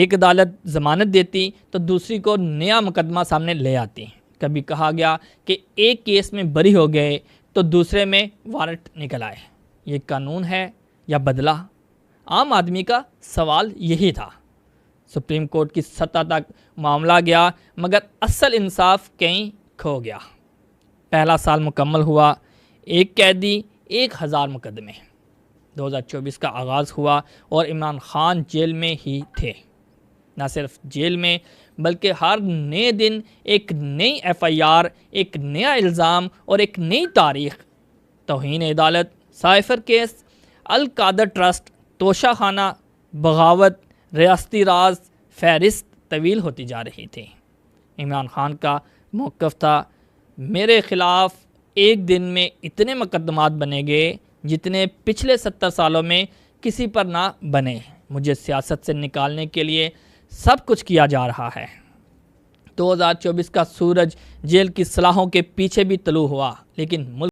एक अदालत ज़मानत देती तो दूसरी को नया मुकदमा सामने ले आती। कभी कहा गया कि एक केस में बरी हो गए तो दूसरे में वारंट निकल आए। ये कानून है या बदला? आम आदमी का सवाल यही था। सुप्रीम कोर्ट की सत्ता तक मामला गया, मगर असल इंसाफ कहीं खो गया। पहला साल मुकम्मल हुआ, एक कैदी 1000 मुकदमे। 2024 का आगाज़ हुआ और इमरान खान जेल में ही थे। न सिर्फ जेल में, बल्कि हर नए दिन एक नई FIR, एक नया इल्ज़ाम और एक नई तारीख। तौहीन अदालत, साइफर केस, अल कादर ट्रस्ट, तोशा खाना, बगावत, रियासती राज, फहरिस्त तवील होती जा रही थी। इमरान खान का मौक़िफ़ था, मेरे ख़िलाफ़ एक दिन में इतने मुकदमात बनेंगे जितने पिछले 70 सालों में किसी पर ना बने। मुझे सियासत से निकालने के लिए सब कुछ किया जा रहा है। 2024 का सूरज जेल की सलाहों के पीछे भी तलू हुआ, लेकिन मुल्क